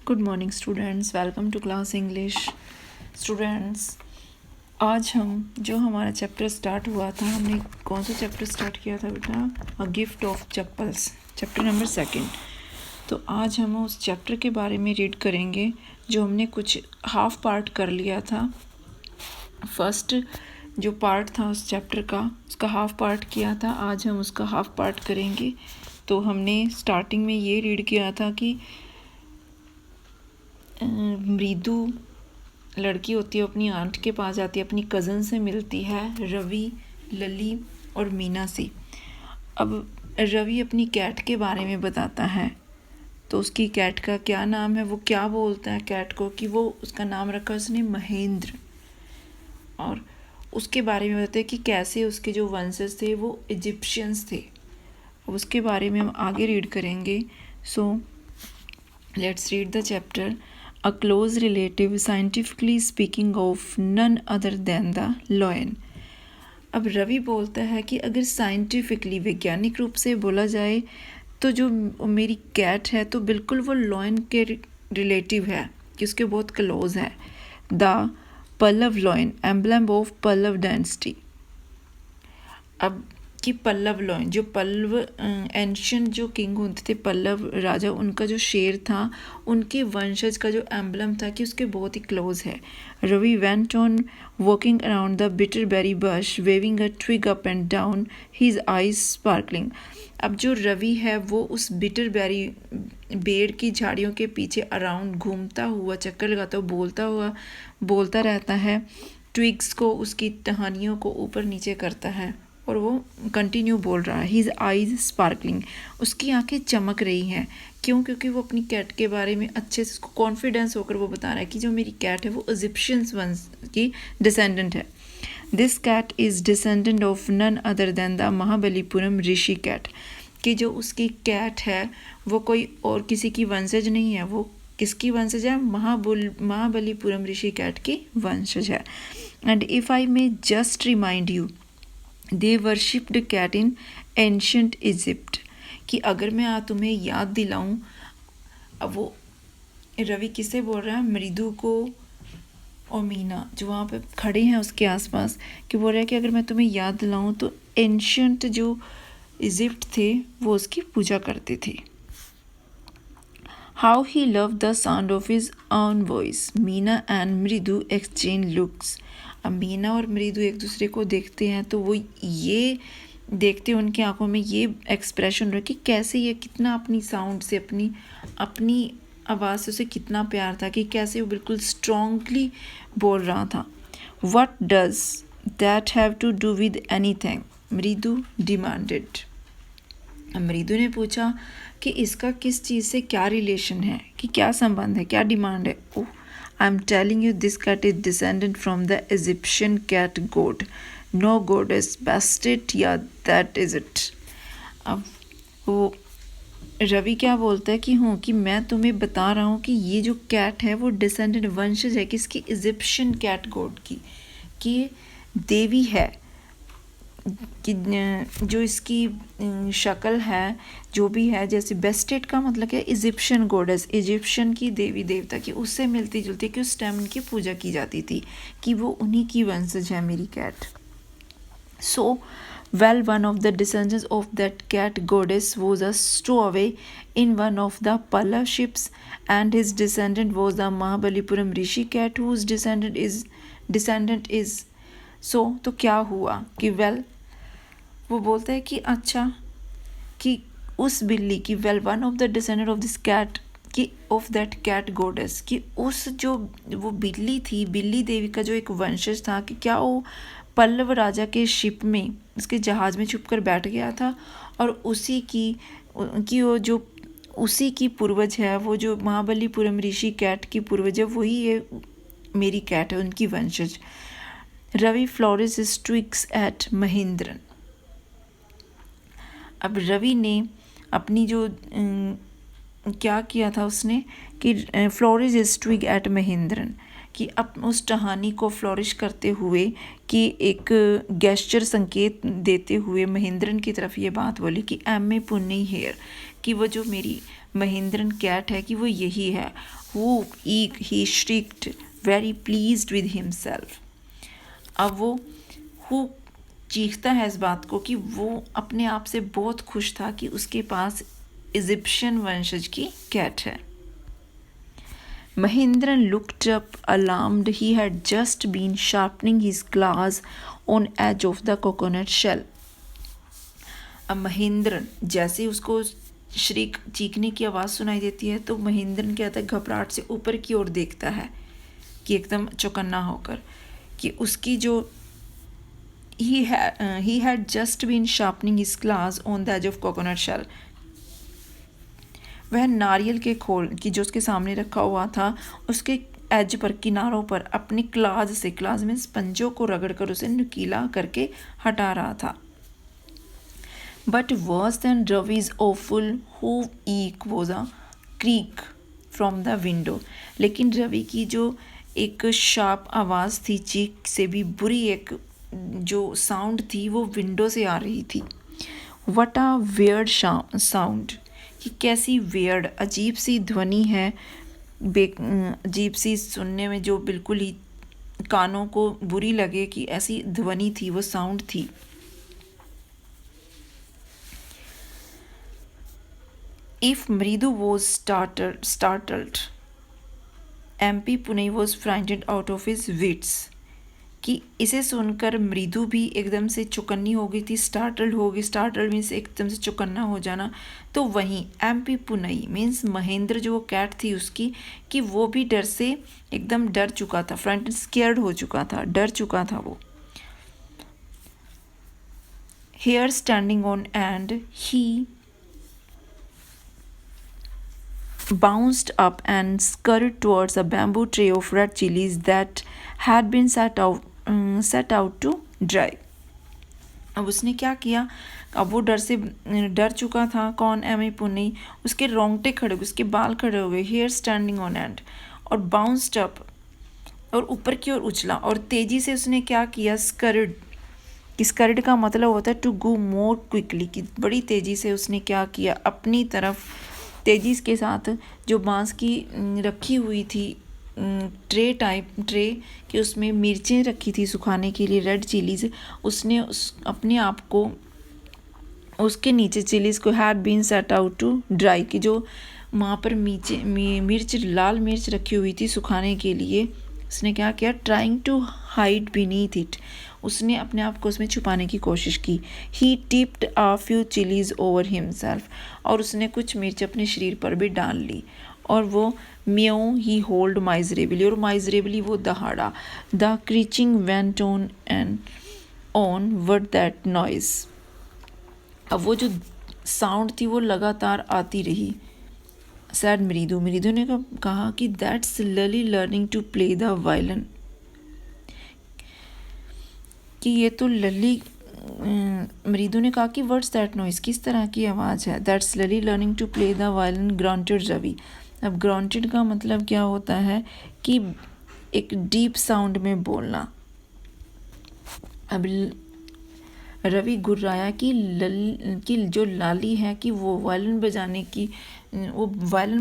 Good morning students, welcome to class English. Students, आज हम जो हमारा चैप्टर स्टार्ट हुआ था, हमने कौन सा चैप्टर स्टार्ट किया था बेटा? A gift of chappals, chapter number 2। तो आज हम उस चैप्टर के बारे में रीड करेंगे जो हमने कुछ हाफ पार्ट कर लिया था। फर्स्ट जो पार्ट था उस चैप्टर का, उसका हाफ पार्ट किया था। आज हम उसका हाफ पार्ट करेंगे। तो हमने स्टार्टिंग में ये रीड किया था कि मृदु लड़की होती है, अपनी आंट के पास जाती है, अपनी कज़न से मिलती है, रवि, लली और मीना से। अब रवि अपनी कैट के बारे में बताता है। तो उसकी कैट का क्या नाम है, वो क्या बोलता है कैट को कि वो उसका नाम रखा उसने महेंद्र। और उसके बारे में बताते हैं कि कैसे उसके जो वंशज थे वो इजिप्शियंस थे। अब उसके बारे में हम आगे रीड करेंगे। So let's read the chapter. A close relative, scientifically speaking, of none other than the lion. अब रवि बोलता है कि अगर साइंटिफिकली, वैज्ञानिक रूप से बोला जाए तो जो मेरी कैट है तो बिल्कुल वो लॉयन के रिलेटिव है, कि उसके बहुत क्लोज है। The Pallava lion, emblem of Pallava dynasty. अब कि पल्लव लॉयन, जो पल्लव एंशियंट जो किंग होते थे, पल्लव राजा, उनका जो शेर था, उनके वंशज का जो एम्बलम था कि उसके बहुत ही क्लोज है। Ravi went on walking around the bitter berry bush, waving a twig up and down, his eyes sparkling. अब जो रवि है वो उस बिटर बेरी पेड़ की झाड़ियों के पीछे अराउंड घूमता हुआ, चक्कर लगाता हुआ बोलता रहता है। ट्विग्स को, उसकी टहनियों को ऊपर नीचे करता है और वो कंटिन्यू बोल रहा है। हिज आईज स्पार्कलिंग, उसकी आंखें चमक रही हैं। क्यों? क्योंकि वो अपनी कैट के बारे में अच्छे से, उसको कॉन्फिडेंस होकर वो बता रहा है कि जो मेरी कैट है वो इजिप्शियंस वंश की डिसेंडेंट है। This cat is descendant of none other than the Mahabalipuram Rishi cat, कि जो उसकी कैट है वो कोई और किसी की वंशज नहीं है। वो किसकी वंशज है? महाबलीपुरम ऋषि कैट की वंशज है। And if I may just remind you, they worshipped cat in ancient Egypt, कि अगर मैं तुम्हें याद दिलाऊं, अब वो रवि किसे बोल रहा है? मृदु को और मीना जो वहाँ पे खड़े हैं उसके आसपास, कि बोल रहा है कि अगर मैं तुम्हें याद दिलाऊं तो एंशियंट जो इजिप्ट थे वो उसकी पूजा करते थे। How he love the sound of his own voice, Meena and मृदु एक्सचेंज लुक्स। अब मीना और मृदु एक दूसरे को देखते हैं तो वो ये देखते, उनकी आंखों में ये एक्सप्रेशन रहा कि कैसे ये कितना अपनी साउंड से, अपनी आवाज़ से उसे कितना प्यार था, कि कैसे वो बिल्कुल स्ट्रॉन्गली बोल रहा था। What does that have to do with anything, Mridu demanded. Mridu ने पूछा कि इसका किस चीज़ से क्या रिलेशन है, कि क्या संबंध है, क्या डिमांड है। Oh, I am telling you this cat is descendant from the Egyptian cat god, no god is best it, yeah that is it. अब वो रवि क्या बोलता है कि हूँ, कि मैं तुम्हें बता रहा हूँ कि ये जो कैट है वो डिसेंडेंट, वंशज है किसकी? इजिप्शियन कैट गॉड की, कि देवी है, कि जो इसकी शक्ल है जो भी है, जैसे बेस्टेड का मतलब है इजिप्शियन गॉडेस, इजिप्शियन की देवी देवता की, उससे मिलती जुलती, कि उस टाइम उनकी पूजा की जाती थी, कि वो उन्हीं की वंशज है मेरी cat. So well, one of the descendants of that cat goddess was a stowaway in one of the Pallav ships, and his descendant was the Mahabalipuram Rishi cat, whose descendant is so। तो क्या हुआ कि वो बोलता है कि अच्छा, कि उस बिल्ली की, one of the descendant of this cat, कि ऑफ दैट कैट गॉडेस, कि उस जो वो बिल्ली थी, बिल्ली देवी का जो एक वंशज था, कि क्या वो पल्लव राजा के शिप में, उसके जहाज़ में छुपकर बैठ गया था, और उसी की पूर्वज है, वो जो महाबलीपुरम ऋषि कैट की पूर्वज है, वही ये मेरी कैट है, उनकी वंशज। Ravi flourish twigs at Mahendran. अब रवि ने अपनी जो क्या किया था उसने, कि flourishes twig at Mahendran, कि अब उस टहानी को फ्लोरिश करते हुए, कि एक गेस्चर संकेत देते हुए महेंद्रन की तरफ ये बात बोली कि एम ए पुन्नी हेयर, कि वो जो मेरी महेंद्रन कैट है कि वो यही है। Who eek he shrieked very pleased with himself. अब वो हु चीखता है इस बात को कि वो अपने आप से बहुत खुश था कि उसके पास इजिप्शियन वंशज की कैट है। Mahendran looked up alarmed. He had just been sharpening his claws on edge of the coconut shell. अब महेंद्रन जैसे उसको श्रीक चीखने की आवाज़ सुनाई देती है तो महेंद्रन क्या होता है, घबराहट से ऊपर की ओर देखता है कि एकदम चौकन्ना होकर कि उसकी जो he had just been sharpening his claws on the edge of coconut shell. वह नारियल के खोल की जो उसके सामने रखा हुआ था उसके एज पर किनारों पर अपनी क्लाज में स्पंजों को रगड़कर उसे नुकीला करके हटा रहा था। But worse than Ravi's awful who ईक was a creek from the window. लेकिन रवि की जो एक शार्प आवाज़ थी, चीख से भी बुरी एक जो साउंड थी वो विंडो से आ रही थी। वट अ वियर्ड साउंड, कि कैसी वियर्ड अजीब सी ध्वनि है, अजीब सी सुनने में जो बिल्कुल ही कानों को बुरी लगे कि ऐसी ध्वनि थी, वो साउंड थी। इफ मृदु वॉज स्टार्टल्ड एमपी पुणे was frightened out of his wits, कि इसे सुनकर मृदु भी एकदम से चौकन्नी हो गई थी, स्टार्टल्ड मीन्स एकदम से चौकन्ना हो जाना। तो वहीं एमपी पुनई मीन्स महेंद्र जो वो कैट थी उसकी, कि वो भी डर से एकदम डर चुका था, फ्रंट स्केयर्ड हो चुका था, डर चुका था वो। Hair standing on end he bounced up and scurried towards a bamboo tray of red chilies that had been set out to dry. अब उसने क्या किया, अब वो डर चुका था, कौन, एम ए पुन्नी, उसके रोंगटे खड़े हुए, उसके बाल खड़े हो गए, हेयर स्टैंडिंग ऑन एंड, और बाउंस्ड अप, और ऊपर की ओर उछला, और तेज़ी से उसने क्या किया, स्कर्ड, कि स्कर्ड का मतलब होता है टू गो मोर क्विकली, कि बड़ी तेज़ी से उसने क्या किया, अपनी तरफ तेज़ी के साथ जो बांस की रखी हुई थी ट्रे कि उसमें मिर्चें रखी थी सुखाने के लिए, रेड चिलीज़, उसने अपने आप को उसके नीचे चिलीज़ को had been set out to dry, कि जो वहाँ पर लाल मिर्च रखी हुई थी सुखाने के लिए, उसने क्या किया, trying to hide beneath it, उसने अपने आप को उसमें छुपाने की कोशिश की। He tipped a few chillies over himself, और उसने कुछ मिर्च अपने शरीर पर भी डाल ली, और वो म्यो ही होल्ड माइजरेबली, और माइजरेबली वो दहाड़ा। The screeching went on and on what that noise, अब वो जो साउंड थी वो लगातार आती रही। सैड मृदु ने कहा कि that's Lalli learning to play the violin, कि ये तो लली, मृदु ने कहा कि व्हाट्स दैट नॉइस, किस तरह की आवाज़ है, that's Lalli learning to play the violin granted Ravi. अब ग्रांटेड का मतलब क्या होता है कि एक डीप साउंड में बोलना। अब रवि गुर्राया कि जो लाली है कि वो वायलिन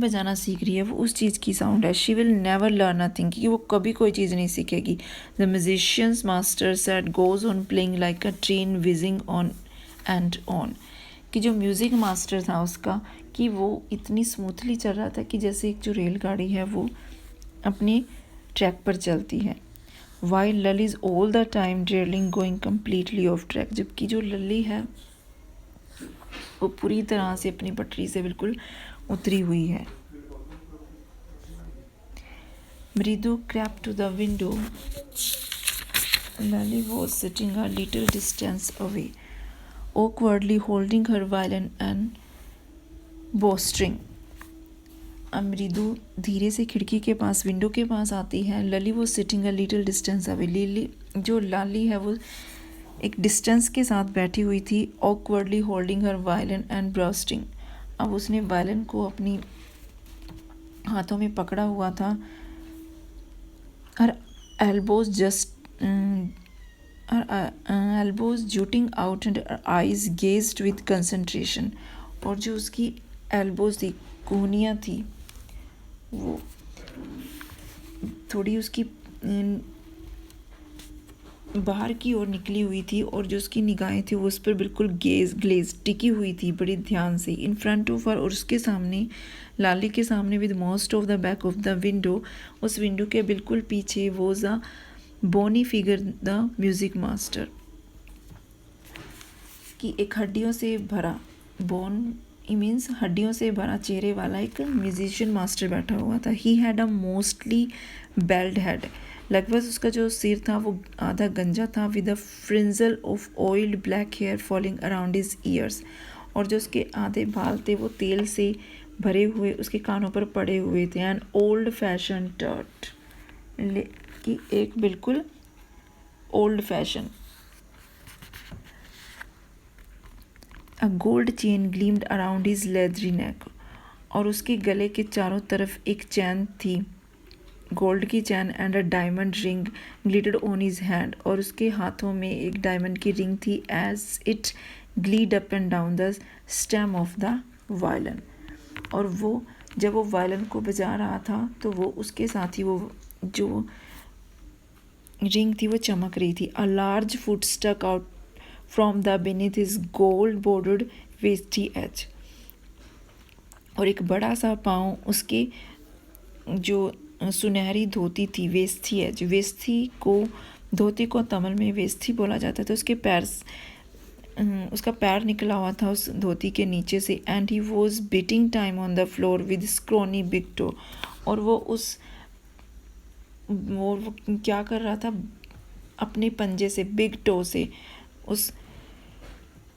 बजाना सीख रही है, वो उस चीज़ की साउंड है। She will never learn nothing, कि वो कभी कोई चीज़ नहीं सीखेगी। The musicians master said goes on playing like a train whizzing on and on, कि जो म्यूज़िक मास्टर था उसका, कि वो इतनी स्मूथली चल रहा था कि जैसे एक जो रेलगाड़ी है वो अपने ट्रैक पर चलती है। While Lalli is all the time trailing going completely off track, जबकि जो लली है वो पूरी तरह से अपनी पटरी से बिल्कुल उतरी हुई है। मृदु crept to the window. Lally was sitting a little distance away, awkwardly holding her violin and bowstring. अब मृदु धीरे से खिड़की के पास, विंडो के पास आती है। लली वो sitting a little distance away, जो लाली है वो एक डिस्टेंस के साथ बैठी हुई थी। Awkwardly holding her violin and bristling, अब उसने वायलिन को अपनी हाथों में पकड़ा हुआ था। Her elbows jutting out and eyes gazed with concentration, और जो उसकी एल्बोज थी, कोहनियाँ थी, वो थोड़ी उसकी बाहर की ओर निकली हुई थी और जो उसकी निगाहें थी वो उस पर बिल्कुल ग्लेज टिकी हुई थी बड़ी ध्यान से। इन फ्रंट ऑफ हर, और उसके सामने, लाली के सामने, with most of the back of the window, उस विंडो के बिल्कुल पीछे, was a bony figure the music master, कि एक हड्डियों से भरा, बोन मीन्स हड्डियों से भरा चेहरे वाला एक म्यूजिशियन मास्टर बैठा हुआ था। He had a mostly bald head, लगभग उसका जो सिर था वो आधा गंजा था, with a fringe of oiled black hair falling around his ears, और जो उसके आधे बाल थे वो तेल से भरे हुए उसके कानों पर पड़े हुए थे। एन ओल्ड फैशन टर्ट, कि एक बिल्कुल old fashion. A gold chain gleamed around his leathery neck, और उसके गले के चारों तरफ एक चैन थी, गोल्ड की chain, and a diamond ring glittered on his hand, और उसके हाथों में एक डायमंड की रिंग थी, as it glided up and down the stem of the violin. और वो जब वो वायलिन को बजा रहा था तो वो उसके साथ ही वो जो रिंग थी वो चमक रही थी। A large foot stuck out from the beneath his gold bordered veshti edge, और एक बड़ा सा पाँव उसके जो सुनहरी धोती थी, वेस्टी एज, वेस्टी को, धोती को तमिल में वेस्टी बोला जाता था, उसके पैर, उसका पैर निकला हुआ था उस धोती के नीचे से। And he was beating time on the floor with scrawny big toe, और वो क्या कर रहा था, अपने पंजे से, बिग टो से, उस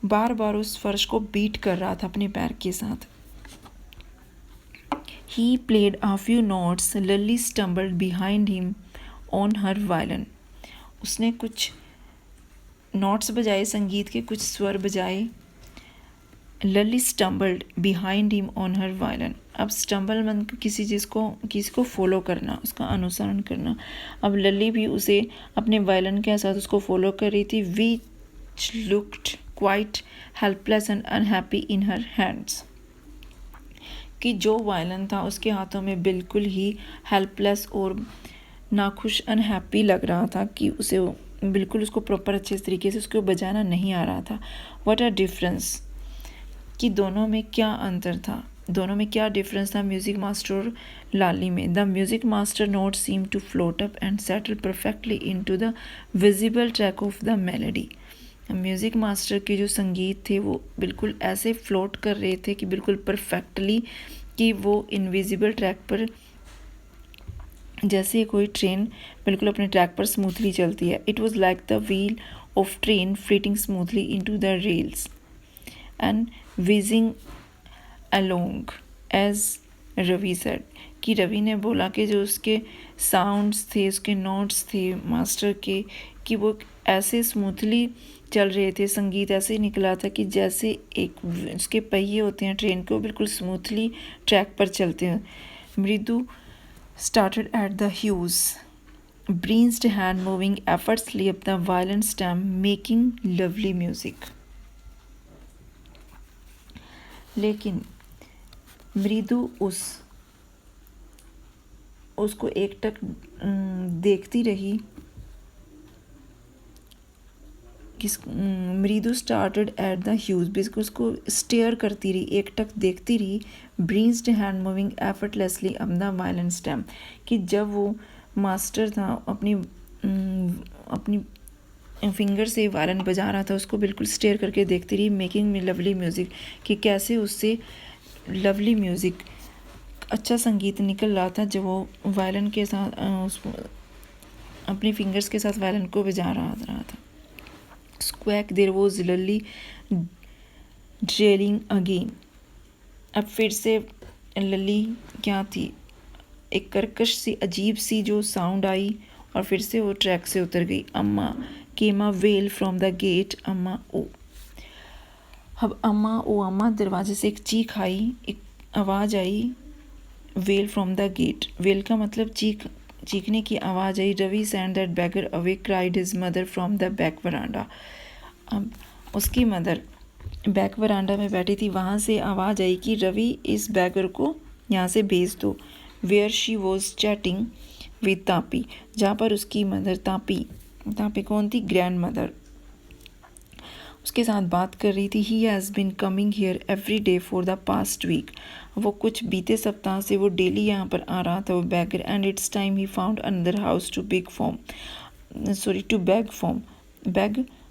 बार बार उस फर्श को बीट कर रहा था अपने पैर के साथ। He played a few notes. Lily stumbled behind him on her violin. उसने कुछ नोट्स बजाए, संगीत के कुछ स्वर बजाए। Lalli stumbled behind him on her violin. अब स्टम्बल मन किसी को फॉलो करना, उसका अनुसरण करना। अब लली भी उसे अपने वायलिन के साथ उसको फॉलो कर रही थी। Which looked quite helpless and unhappy in her hands, कि जो वायलिन था उसके हाथों में बिल्कुल ही हेल्पलेस और नाखुश, अनहैप्पी लग रहा था, कि उसे बिल्कुल उसको प्रॉपर अच्छे तरीके से उसको बजाना नहीं आ रहा था। व्हाट अ डिफरेंस, कि दोनों में क्या अंतर था, दोनों में क्या डिफरेंस था म्यूज़िक मास्टर और लाली में। The music master note seem to float up and settle perfectly into the visible track of the melody. Music master के जो संगीत थे वो बिल्कुल ऐसे फ्लोट कर रहे थे कि बिल्कुल परफेक्टली, कि वो इनविजिबल ट्रैक पर, जैसे कोई ट्रेन बिल्कुल अपने ट्रैक पर स्मूथली चलती है। It was like the wheel of train fleeting smoothly into the rails and whizzing along, as Ravi said, कि रवि ने बोला कि जो उसके साउंड्स थे, उसके नोट्स थे मास्टर के, कि वो ऐसे स्मूथली चल रहे थे, संगीत ऐसे निकला था कि जैसे एक उसके पहिए होते हैं ट्रेन के, वो बिल्कुल स्मूथली ट्रैक पर चलते हैं। मृदु started at the hues, breezed hand moving effortlessly up the violin stem, making lovely music. लेकिन मृदु उसको एकटक देखती रही। मृदु स्टार्टेड एट द ह्यूज, बिल्कुल उसको स्टेयर करती रही, एकटक देखती रही। Breezed hand moving effortlessly up the violin stem, कि जब वो मास्टर था अपनी फिंगर से वायलिन बजा रहा था, उसको बिल्कुल स्टेयर करके देखती रही। मेकिंग मी लवली म्यूज़िक, कि कैसे उससे लवली म्यूज़िक, अच्छा संगीत निकल रहा था जब वो वायलिन के साथ अपनी फिंगर्स के साथ वायलिन को बजा रहा था। स्क्वैक देयर वॉज लली ड्रेलिंग अगेन, अब फिर से लली क्या थी, एक कर्कश सी अजीब सी जो साउंड आई और फिर से वो ट्रैक से उतर गई। Amma came a wail from the gate, Amma oh. अब अम्मा ओ, अम्मा दरवाजे से एक चीख आई, एक आवाज़ आई। Wail from the gate, wail का मतलब चीखने की आवाज़ आई। Ravi send that beggar away, cried his mother from the back veranda. अब उसकी मदर बैक वरांडा में बैठी थी, वहाँ से आवाज़ आई कि रवि इस बैगर को यहाँ से भेज दो। Where she was chatting with Tapi, जहाँ पर उसकी मदर तापी कौन थी? ग्रैंड मदर, उसके साथ बात कर रही थी। He has been coming here every day for the past week, वो कुछ बीते सप्ताह से वो डेली यहाँ पर आ रहा था वो beggar. And it's time he found another house to beg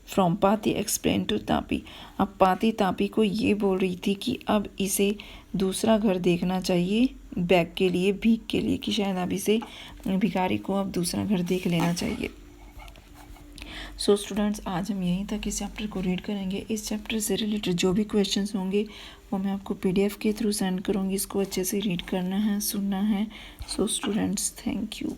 from Pati explain to Tapi. अब पाती तापी को ये बोल रही थी कि अब इसे दूसरा घर देखना चाहिए बैग के लिए, भीख के लिए, कि शायद अब इसे भिखारी को अब दूसरा घर देख लेना चाहिए। सो स्टूडेंट्स, आज हम यहीं तक इस चैप्टर को रीड करेंगे। इस चैप्टर से रिलेटेड जो भी क्वेश्चंस होंगे वो मैं आपको PDF के थ्रू सेंड करूँगी। इसको अच्छे से रीड करना है, सुनना है। So students, thank you.